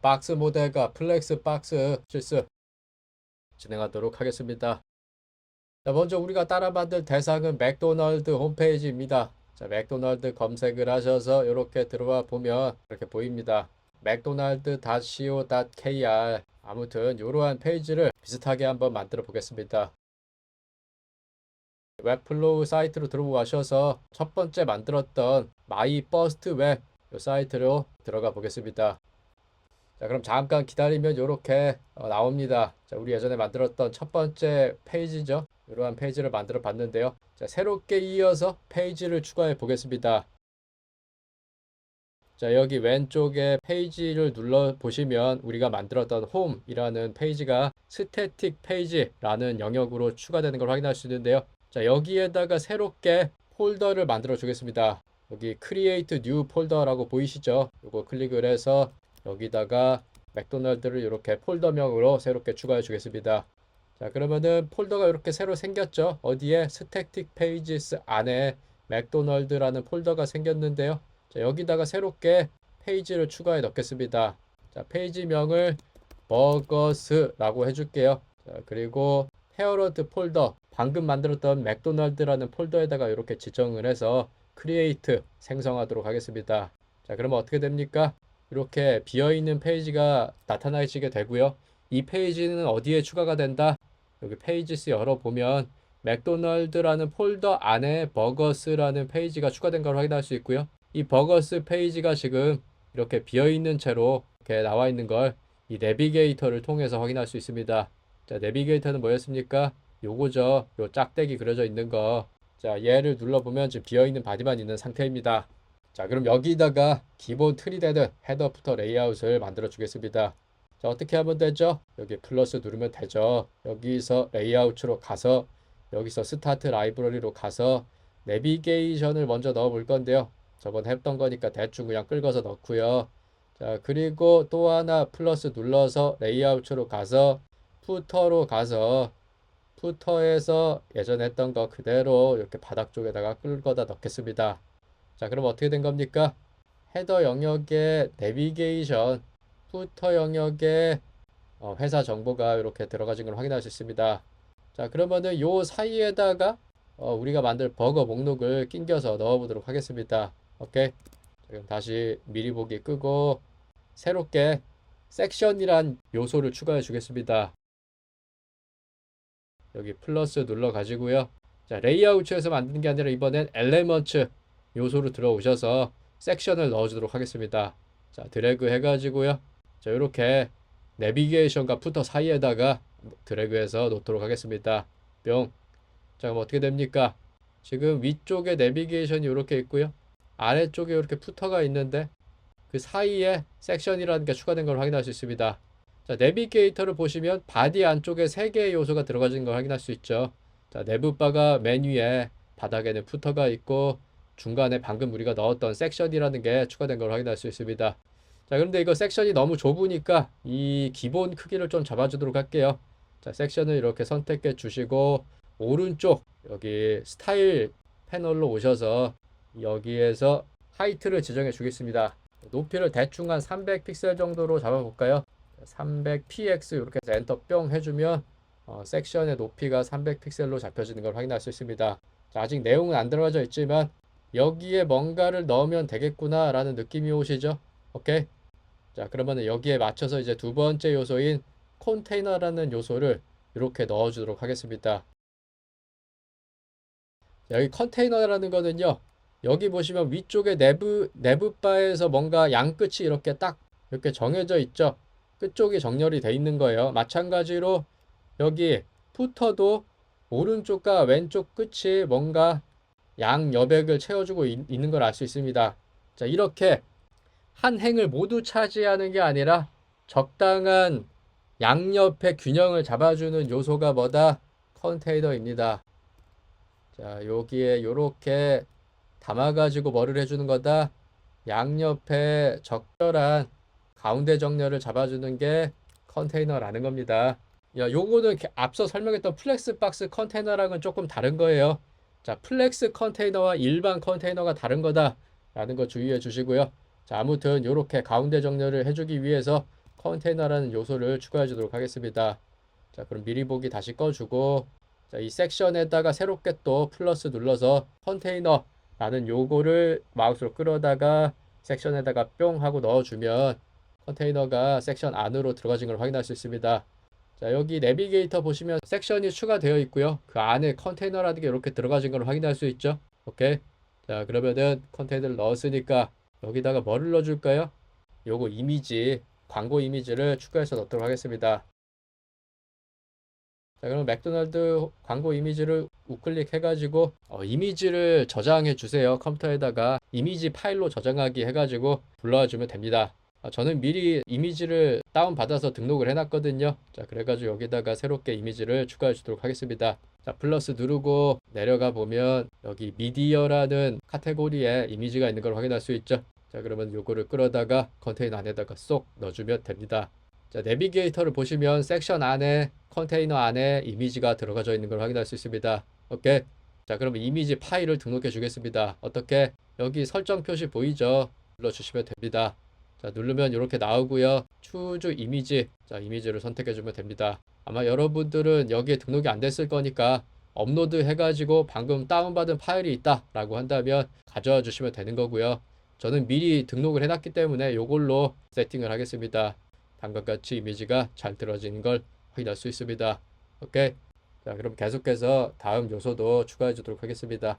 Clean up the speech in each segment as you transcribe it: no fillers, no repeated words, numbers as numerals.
박스 모델과 플렉스 박스 실습 진행하도록 하겠습니다. 자, 먼저 우리가 따라 만들 대상은 맥도날드 홈페이지입니다. 자, 맥도날드 검색을 하셔서 이렇게 들어와 보면 이렇게 보입니다. mcdonald.co.kr 아무튼 이러한 페이지를 비슷하게 한번 만들어 보겠습니다. 웹플로우 사이트로 들어오셔서 첫 번째 만들었던 마이 퍼스트 웹 사이트로 들어가 보겠습니다. 자, 그럼 잠깐 기다리면 이렇게 나옵니다. 자, 우리 예전에 만들었던 첫 번째 페이지죠. 이러한 페이지를 만들어 봤는데요. 자, 새롭게 이어서 페이지를 추가해 보겠습니다. 자, 여기 왼쪽에 페이지를 눌러 보시면 우리가 만들었던 홈이라는 페이지가 스태틱 페이지라는 영역으로 추가되는 걸 확인할 수 있는데요. 자, 여기에다가 새롭게 폴더를 만들어 주겠습니다. 여기 Create New 폴더라고 보이시죠? 이거 클릭을 해서 여기다가 맥도날드를 이렇게 폴더명으로 새롭게 추가해 주겠습니다. 자, 그러면은 폴더가 이렇게 새로 생겼죠? 어디에? 스태틱 페이지스 안에 맥도날드라는 폴더가 생겼는데요. 자, 여기다가 새롭게 페이지를 추가해 넣겠습니다. 자, 페이지명을 버거스라고 해줄게요. 자, 그리고 페어런트 폴더, 방금 만들었던 맥도날드라는 폴더에다가 이렇게 지정을 해서 크리에이트 생성하도록 하겠습니다. 자, 그러면 어떻게 됩니까? 이렇게 비어있는 페이지가 나타나시게 되고요. 이 페이지는 어디에 추가가 된다? 여기 페이지스 열어보면 맥도날드라는 폴더 안에 버거스라는 페이지가 추가된 걸 확인할 수 있고요. 이 버거스 페이지가 지금 이렇게 비어있는 채로 이렇게 나와 있는 걸 이 내비게이터를 통해서 확인할 수 있습니다. 자, 내비게이터는 뭐였습니까? 요거죠. 요 짝대기 그려져 있는 거. 자, 얘를 눌러보면 지금 비어있는 바디만 있는 상태입니다. 자, 그럼 여기다가 기본 틀이 되는 헤더부터 레이아웃을 만들어 주겠습니다. 자, 어떻게 하면 되죠? 여기 플러스 누르면 되죠. 여기서 레이아웃으로 가서 여기서 스타트 라이브러리로 가서 내비게이션을 먼저 넣어 볼 건데요. 저번에 했던 거니까 대충 그냥 끌어서 넣고요. 자, 그리고 또 하나 플러스 눌러서 레이아웃으로 가서 푸터로 가서 푸터에서 예전에 했던 거 그대로 이렇게 바닥 쪽에다가 끌거다 넣겠습니다. 자, 그럼 어떻게 된 겁니까? 헤더 영역에 내비게이션, 푸터 영역에 회사 정보가 이렇게 들어가진 걸 확인할 수 있습니다. 자, 그러면은 요 사이에다가 우리가 만들 버거 목록을 끼겨서 넣어보도록 하겠습니다. 오케이. 자, 그럼 다시 미리 보기 끄고 새롭게 섹션이란 요소를 추가해 주겠습니다. 여기 플러스 눌러 가지고요. 자, 레이아웃에서 만드는 게 아니라 이번엔 엘레먼트 요소로 들어오셔서 섹션을 넣어주도록 하겠습니다. 자, 드래그 해가지고요. 자, 이렇게 내비게이션과 푸터 사이에다가 드래그해서 놓도록 하겠습니다. 뿅. 자, 그럼 어떻게 됩니까? 지금 위쪽에 내비게이션이 이렇게 있고요. 아래쪽에 이렇게 푸터가 있는데 그 사이에 섹션이라는 게 추가된 걸 확인할 수 있습니다. 자, 내비게이터를 보시면 바디 안쪽에 3개의 요소가 들어가진 걸 확인할 수 있죠. 자, 내부 바가 맨 위에 바닥에는 푸터가 있고 중간에 방금 우리가 넣었던 섹션이라는 게 추가된 걸 확인할 수 있습니다. 자, 그런데 이거 섹션이 너무 좁으니까 이 기본 크기를 좀 잡아주도록 할게요. 자, 섹션을 이렇게 선택해 주시고 오른쪽 여기 스타일 패널로 오셔서 여기에서 하이트를 지정해 주겠습니다. 높이를 대충 한 300픽셀 정도로 잡아볼까요? 300px 이렇게 해서 엔터 뿅 해주면 섹션의 높이가 300픽셀로 잡혀지는 걸 확인할 수 있습니다. 자, 아직 내용은 안 들어가져 있지만 여기에 뭔가를 넣으면 되겠구나 라는 느낌이 오시죠? 오케이. 자, 그러면 여기에 맞춰서 이제 두 번째 요소인 컨테이너라는 요소를 이렇게 넣어주도록 하겠습니다. 여기 컨테이너라는 거는요, 여기 보시면 위쪽에 내부 바에서 뭔가 양끝이 이렇게 딱 이렇게 정해져 있죠. 끝쪽이 정렬이 돼 있는 거예요. 마찬가지로 여기 푸터도 오른쪽과 왼쪽 끝이 뭔가 양 여백을 채워주고 있는 걸 알 수 있습니다. 자, 이렇게 한 행을 모두 차지하는 게 아니라 적당한 양옆의 균형을 잡아주는 요소가 뭐다? 컨테이너입니다. 자, 여기에 요렇게 담아가지고 뭐를 해주는 거다? 양옆에 적절한 가운데 정렬을 잡아주는 게 컨테이너라는 겁니다. 야, 요거는 앞서 설명했던 플렉스박스 컨테이너랑은 조금 다른 거예요. 자, 플렉스 컨테이너와 일반 컨테이너가 다른 거다라는 거 주의해 주시고요. 자, 아무튼 요렇게 가운데 정렬을 해주기 위해서 컨테이너라는 요소를 추가해 주도록 하겠습니다. 자, 그럼 미리 보기 다시 꺼주고, 자, 이 섹션에다가 새롭게 또 플러스 눌러서 컨테이너라는 요거를 마우스로 끌어다가 섹션에다가 뿅 하고 넣어주면 컨테이너가 섹션 안으로 들어가진 걸 확인할 수 있습니다. 자, 여기 내비게이터 보시면 섹션이 추가되어 있고요. 그 안에 컨테이너라는 게 이렇게 들어가진 걸 확인할 수 있죠. 오케이. 자, 그러면은 컨테이너를 넣었으니까 여기다가 뭐를 넣어줄까요? 요거 이미지, 광고 이미지를 추가해서 넣도록 하겠습니다. 자, 그럼 맥도날드 광고 이미지를 우클릭 해가지고 이미지를 저장해 주세요. 컴퓨터에다가 이미지 파일로 저장하기 해가지고 불러와 주면 됩니다. 저는 미리 이미지를 다운받아서 등록을 해놨거든요. 자, 그래가지고 여기다가 새롭게 이미지를 추가해 주도록 하겠습니다. 자, 플러스 누르고 내려가 보면 여기 미디어라는 카테고리에 이미지가 있는 걸 확인할 수 있죠. 자, 그러면 요거를 끌어다가 컨테이너 안에다가 쏙 넣어주면 됩니다. 자, 내비게이터를 보시면 섹션 안에 컨테이너 안에 이미지가 들어가져 있는 걸 확인할 수 있습니다. 오케이. 자, 그러면 이미지 파일을 등록해 주겠습니다. 어떻게? 여기 설정 표시 보이죠? 눌러주시면 됩니다. 자, 누르면 이렇게 나오고요. 추주 이미지. 자, 이미지를 선택해 주면 됩니다. 아마 여러분들은 여기에 등록이 안 됐을 거니까 업로드 해가지고 방금 다운받은 파일이 있다 라고 한다면 가져와 주시면 되는 거고요. 저는 미리 등록을 해놨기 때문에 이걸로 세팅을 하겠습니다. 방금 같이 이미지가 잘 들어지는 걸 확인할 수 있습니다. 오케이. 자, 그럼 계속해서 다음 요소도 추가해 주도록 하겠습니다.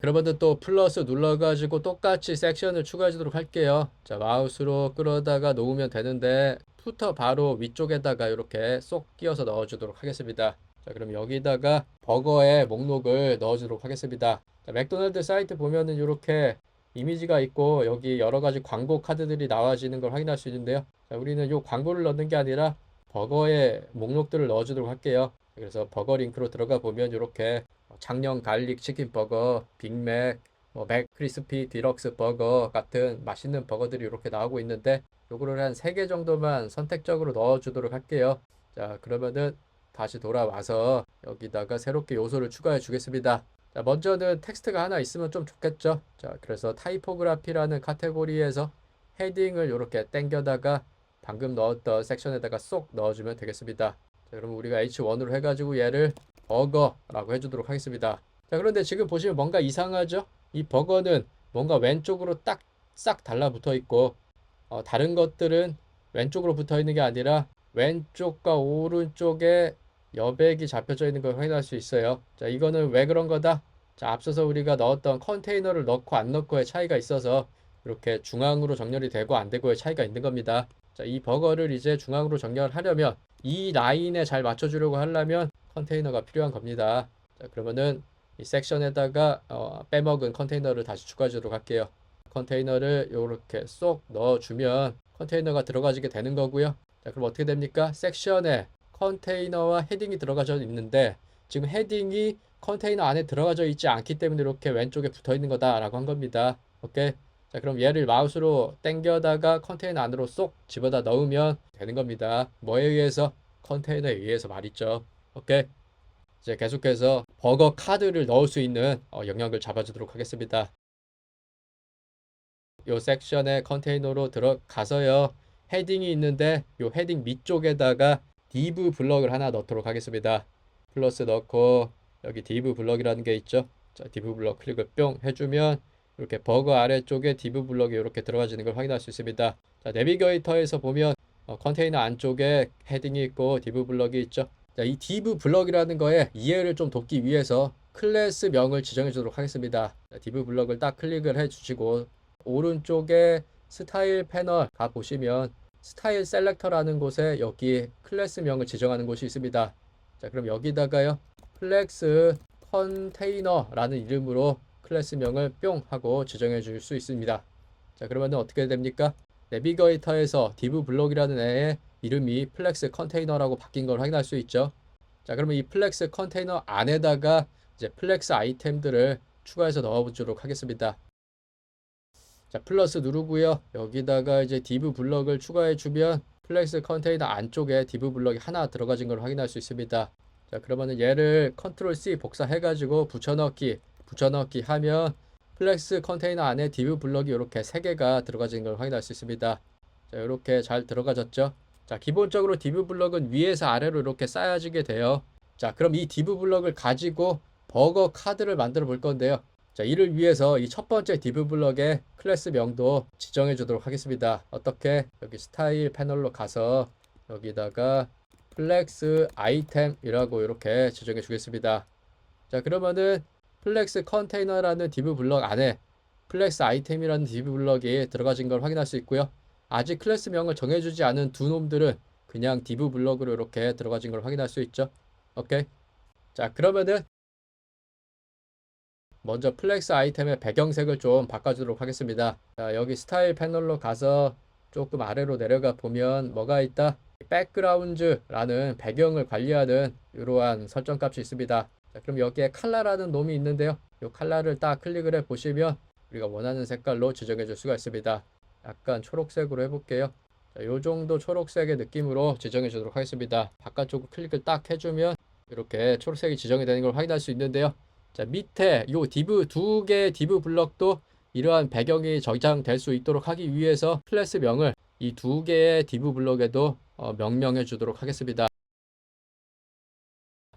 그러면 또 플러스 눌러가지고 똑같이 섹션을 추가해 주도록 할게요. 자, 마우스로 끌어다가 놓으면 되는데 푸터 바로 위쪽에다가 이렇게 쏙 끼워서 넣어 주도록 하겠습니다. 자, 그럼 여기다가 버거의 목록을 넣어 주도록 하겠습니다. 자, 맥도날드 사이트 보면은 이렇게 이미지가 있고 여기 여러 가지 광고 카드들이 나와지는 걸 확인할 수 있는데요. 자, 우리는 이 광고를 넣는 게 아니라 버거의 목록들을 넣어 주도록 할게요. 그래서 버거 링크로 들어가 보면 이렇게 작년 갈릭 치킨 버거, 빅맥, 맥 크리스피 디럭스 버거 같은 맛있는 버거들이 이렇게 나오고 있는데 요거를 한 3개 정도만 선택적으로 넣어 주도록 할게요. 자, 그러면은 다시 돌아와서 여기다가 새롭게 요소를 추가해 주겠습니다. 자, 먼저는 텍스트가 하나 있으면 좀 좋겠죠. 자, 그래서 타이포그라피라는 카테고리에서 헤딩을 이렇게 당겨다가 방금 넣었던 섹션에다가 쏙 넣어주면 되겠습니다. 자, 그럼 우리가 H1으로 해가지고 얘를 버거라고 해주도록 하겠습니다. 자, 그런데 지금 보시면 뭔가 이상하죠? 이 버거는 뭔가 왼쪽으로 딱 싹 달라붙어 있고 다른 것들은 왼쪽으로 붙어 있는 게 아니라 왼쪽과 오른쪽에 여백이 잡혀져 있는 걸 확인할 수 있어요. 자, 이거는 왜 그런 거다? 자, 앞서서 우리가 넣었던 컨테이너를 넣고 안 넣고의 차이가 있어서 이렇게 중앙으로 정렬이 되고 안 되고의 차이가 있는 겁니다. 자, 이 버거를 이제 중앙으로 정렬하려면 이 라인에 잘 맞춰주려고 하려면 컨테이너가 필요한 겁니다. 자, 그러면은 이 섹션에다가 빼먹은 컨테이너를 다시 추가해 주도록 할게요. 컨테이너를 이렇게 쏙 넣어주면 컨테이너가 들어가지게 되는 거고요. 자, 그럼 어떻게 됩니까? 섹션에 컨테이너와 헤딩이 들어가져 있는데 지금 헤딩이 컨테이너 안에 들어가져 있지 않기 때문에 이렇게 왼쪽에 붙어 있는 거다라고 한 겁니다. 오케이. 자, 그럼 얘를 마우스로 당겨다가 컨테이너 안으로 쏙 집어다 넣으면 되는 겁니다. 뭐에 의해서? 컨테이너에 의해서 말이죠. 오케이. 이제 계속해서 버거 카드를 넣을 수 있는 영역을 잡아주도록 하겠습니다. 요 섹션의 컨테이너로 들어가서요. 헤딩이 있는데 요 헤딩 밑쪽에다가 div 블럭을 하나 넣도록 하겠습니다. 플러스 넣고 여기 div 블럭이라는 게 있죠. 자, div 블럭 클릭을 뿅 해주면 이렇게 버거 아래쪽에 div 블럭이 이렇게 들어가지는 걸 확인할 수 있습니다. 자, 내비게이터에서 보면 컨테이너 안쪽에 헤딩이 있고 div 블럭이 있죠. 자, 이 div 블럭이라는 거에 이해를 좀 돕기 위해서 클래스 명을 지정해 주도록 하겠습니다. 자, div 블럭을 딱 클릭을 해 주시고 오른쪽에 스타일 패널 가 보시면 스타일 셀렉터라는 곳에 여기 클래스명을 지정하는 곳이 있습니다. 자, 그럼 여기다가요 플렉스 컨테이너라는 이름으로 클래스명을 뿅 하고 지정해 줄 수 있습니다. 자, 그러면 어떻게 됩니까? 내비게이터에서 div 블록이라는 애의 이름이 플렉스 컨테이너라고 바뀐 걸 확인할 수 있죠. 자, 그러면 이 플렉스 컨테이너 안에다가 이제 플렉스 아이템들을 추가해서 넣어보도록 하겠습니다. 자, 플러스 누르고요. 여기다가 이제 div 블럭을 추가해 주면 플렉스 컨테이너 안쪽에 div 블럭이 하나 들어가진 걸 확인할 수 있습니다. 자, 그러면은 얘를 컨트롤 C 복사해 가지고 붙여넣기 하면 플렉스 컨테이너 안에 div 블럭이 이렇게 3개가 들어가진 걸 확인할 수 있습니다. 자, 이렇게 잘 들어가졌죠. 자, 기본적으로 div 블럭은 위에서 아래로 이렇게 쌓여지게 돼요. 자, 그럼 이 div 블럭을 가지고 버거 카드를 만들어 볼 건데요. 자, 이를 위해서 이 첫 번째 div 블럭의 클래스 명도 지정해 주도록 하겠습니다. 어떻게? 여기 스타일 패널로 가서 여기다가 플렉스 아이템이라고 이렇게 지정해 주겠습니다. 자, 그러면은 플렉스 컨테이너라는 div 블럭 안에 플렉스 아이템이라는 div 블럭이 들어가진 걸 확인할 수 있고요. 아직 클래스명을 정해주지 않은 두 놈들은 그냥 div 블럭으로 이렇게 들어가진 걸 확인할 수 있죠. 오케이. 자, 그러면은 먼저 플렉스 아이템의 배경색을 좀 바꿔주도록 하겠습니다. 자, 여기 스타일 패널로 가서 조금 아래로 내려가 보면 뭐가 있다? 백그라운드라는 배경을 관리하는 이러한 설정 값이 있습니다. 자, 그럼 여기에 칼라라는 놈이 있는데요. 이 칼라를 딱 클릭을 해 보시면 우리가 원하는 색깔로 지정해 줄 수가 있습니다. 약간 초록색으로 해볼게요. 자, 요 정도 초록색의 느낌으로 지정해 주도록 하겠습니다. 바깥쪽으로 클릭을 딱 해주면 이렇게 초록색이 지정이 되는 걸 확인할 수 있는데요. 자, 밑에 요 두 개의 div 블럭도 이러한 배경이 저장될 수 있도록 하기 위해서 클래스명을 이 두 개의 div 블럭에도 명명해 주도록 하겠습니다.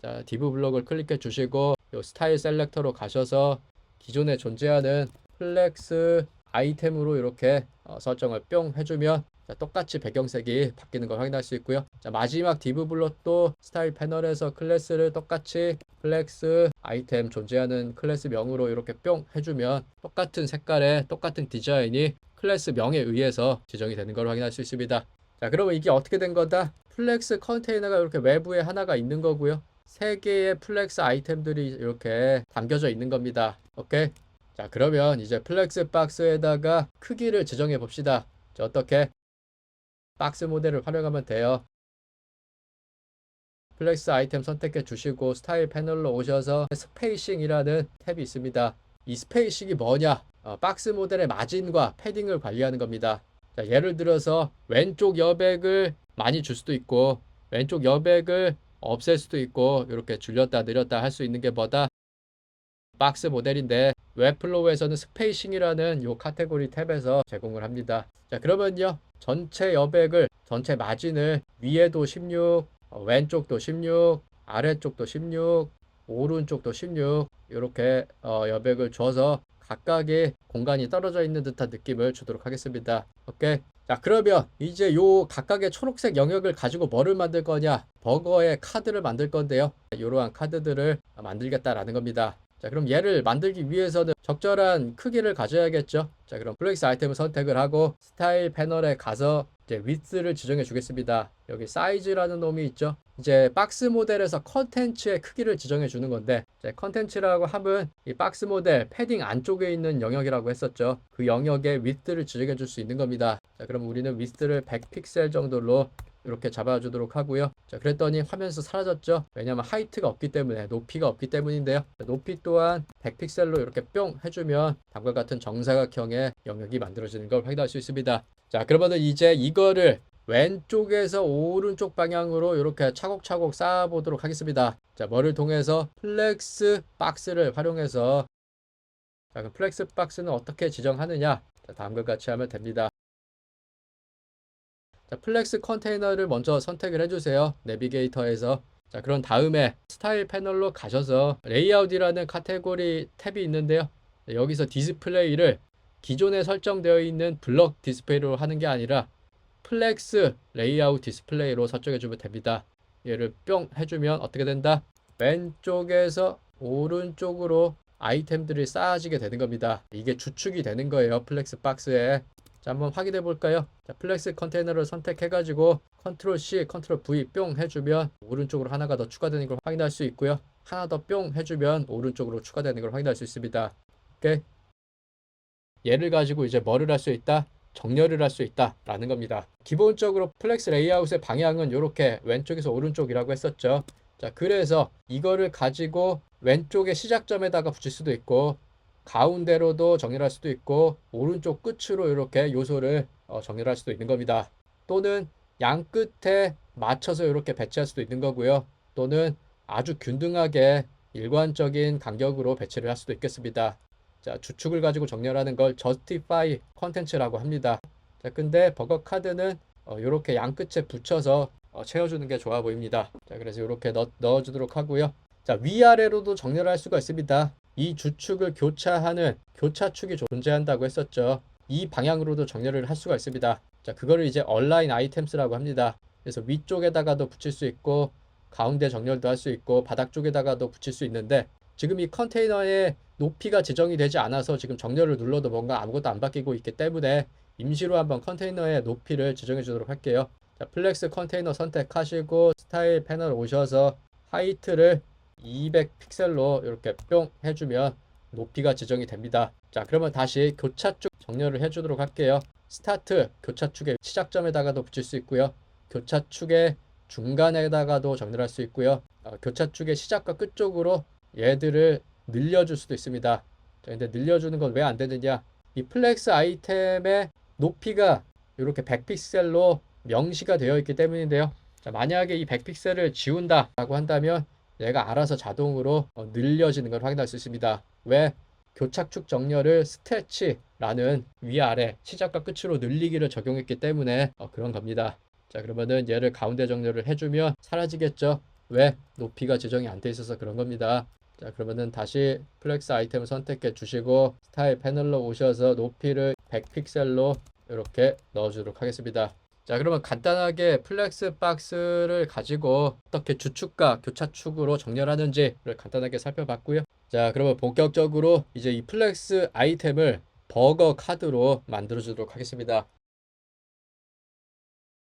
자, div 블럭을 클릭해 주시고 요 스타일 셀렉터로 가셔서 기존에 존재하는 플렉스 아이템으로 이렇게 설정을 뿅 해주면 자, 똑같이 배경색이 바뀌는 걸 확인할 수 있고요. 자, 마지막 div 블럭도 스타일 패널에서 클래스를 똑같이 플렉스 아이템 존재하는 클래스 명으로 이렇게 뿅 해주면 똑같은 색깔의 똑같은 디자인이 클래스 명에 의해서 지정이 되는 걸 확인할 수 있습니다. 자, 그러면 이게 어떻게 된 거다? 플렉스 컨테이너가 이렇게 외부에 하나가 있는 거고요. 세 개의 플렉스 아이템들이 이렇게 담겨져 있는 겁니다. 오케이? 자, 그러면 이제 플렉스 박스에다가 크기를 지정해 봅시다. 자, 어떻게? 박스 모델을 활용하면 돼요. 플렉스 아이템 선택해 주시고 스타일 패널로 오셔서 스페이싱이라는 탭이 있습니다. 이 스페이싱이 뭐냐? 박스 모델의 마진과 패딩을 관리하는 겁니다. 자, 예를 들어서 왼쪽 여백을 많이 줄 수도 있고 왼쪽 여백을 없앨 수도 있고 이렇게 줄였다 늘렸다 할 수 있는 게 뭐다? 박스 모델인데 웹플로우에서는 스페이싱이라는 요 카테고리 탭에서 제공을 합니다. 자, 그러면요. 전체 여백을 전체 마진을 위에도 16, 왼쪽도 16, 아래쪽도 16, 오른쪽도 16 이렇게 여백을 줘서 각각의 공간이 떨어져 있는 듯한 느낌을 주도록 하겠습니다. 오케이. 자, 그러면 이제 요 각각의 초록색 영역을 가지고 뭐를 만들 거냐? 버거의 카드를 만들 건데요. 이러한 카드들을 만들겠다라는 겁니다. 자, 그럼 얘를 만들기 위해서는 적절한 크기를 가져야겠죠. 자, 그럼 플렉스 아이템을 선택을 하고 스타일 패널에 가서 이제 width를 지정해 주겠습니다. 여기 사이즈라는 놈이 있죠. 이제 박스 모델에서 컨텐츠의 크기를 지정해 주는 건데 이제 컨텐츠라고 하면 이 박스 모델 패딩 안쪽에 있는 영역이라고 했었죠. 그 영역의 width를 지정해 줄 수 있는 겁니다. 자, 그럼 우리는 width를 100픽셀 정도로 이렇게 잡아주도록 하고요. 자, 그랬더니 화면에서 사라졌죠. 왜냐하면 하이트가 없기 때문에 높이가 없기 때문인데요. 자, 높이 또한 100픽셀로 이렇게 뿅 해주면 다음과 같은 정사각형의 영역이 만들어지는 걸 확인할 수 있습니다. 자, 그러면은 이제 이거를 왼쪽에서 오른쪽 방향으로 이렇게 차곡차곡 쌓아 보도록 하겠습니다. 자, 뭐를 통해서 플렉스 박스를 활용해서 자, 그럼 플렉스 박스는 어떻게 지정하느냐? 자, 다음과 같이 하면 됩니다. 자, 플렉스 컨테이너를 먼저 선택을 해주세요. 내비게이터에서. 자, 그런 다음에 스타일 패널로 가셔서 레이아웃이라는 카테고리 탭이 있는데요. 여기서 디스플레이를 기존에 설정되어 있는 블럭 디스플레이로 하는 게 아니라 플렉스 레이아웃 디스플레이로 설정해 주면 됩니다. 얘를 뿅 해주면 어떻게 된다? 왼쪽에서 오른쪽으로 아이템들이 쌓아지게 되는 겁니다. 이게 주축이 되는 거예요. 플렉스 박스에. 자, 한번 확인해 볼까요? 자, 플렉스 컨테이너를 선택해 가지고 컨트롤 C, 컨트롤 V 뿅 해주면 오른쪽으로 하나가 더 추가되는 걸 확인할 수 있고요. 하나 더 뿅 해주면 오른쪽으로 추가되는 걸 확인할 수 있습니다. 오케이? 얘를 가지고 이제 뭐를 할 수 있다? 정렬을 할 수 있다 라는 겁니다. 기본적으로 플렉스 레이아웃의 방향은 이렇게 왼쪽에서 오른쪽이라고 했었죠. 자, 그래서 이거를 가지고 왼쪽의 시작점에다가 붙일 수도 있고 가운데로도 정렬할 수도 있고 오른쪽 끝으로 이렇게 요소를 정렬할 수도 있는 겁니다. 또는 양 끝에 맞춰서 이렇게 배치할 수도 있는 거고요. 또는 아주 균등하게 일관적인 간격으로 배치를 할 수도 있겠습니다. 자, 주축을 가지고 정렬하는 걸 justify content라고 합니다. 자, 근데 버거 카드는 이렇게 양 끝에 붙여서 채워주는 게 좋아 보입니다. 자, 그래서 이렇게 넣어주도록 하고요. 자, 위아래로도 정렬을 할 수가 있습니다. 이 주축을 교차하는 교차축이 존재한다고 했었죠. 이 방향으로도 정렬을 할 수가 있습니다. 자, 그거를 이제 얼라인 아이템스라고 합니다. 그래서 위쪽에다가도 붙일 수 있고 가운데 정렬도 할 수 있고 바닥 쪽에다가도 붙일 수 있는데 지금 이 컨테이너의 높이가 지정이 되지 않아서 지금 정렬을 눌러도 뭔가 아무것도 안 바뀌고 있기 때문에 임시로 한번 컨테이너의 높이를 지정해 주도록 할게요. 자, 플렉스 컨테이너 선택하시고 스타일 패널 오셔서 하이트를 200 픽셀로 이렇게 뿅 해주면 높이가 지정이 됩니다. 자, 그러면 다시 교차축 정렬을 해주도록 할게요. 스타트 교차축의 시작점에다가도 붙일 수 있고요. 교차축의 중간에다가도 정렬할 수 있고요. 교차축의 시작과 끝 쪽으로 얘들을 늘려줄 수도 있습니다. 자, 근데 늘려주는 건 왜 안 되느냐? 이 플렉스 아이템의 높이가 이렇게 100픽셀로 명시가 되어 있기 때문인데요. 자, 만약에 이 100픽셀을 지운다라고 한다면 얘가 알아서 자동으로 늘려지는 걸 확인할 수 있습니다. 왜? 교차축 정렬을 스트레치라는 위아래 시작과 끝으로 늘리기를 적용했기 때문에 그런 겁니다. 자, 그러면은 얘를 가운데 정렬을 해주면 사라지겠죠. 왜? 높이가 지정이 안 돼 있어서 그런 겁니다. 자, 그러면은 다시 플렉스 아이템을 선택해 주시고 스타일 패널로 오셔서 높이를 100픽셀로 이렇게 넣어주도록 하겠습니다. 자, 그러면 간단하게 플렉스 박스를 가지고 어떻게 주축과 교차축으로 정렬하는지를 간단하게 살펴봤고요. 자, 그러면 본격적으로 이제 이 플렉스 아이템을 버거 카드로 만들어 주도록 하겠습니다.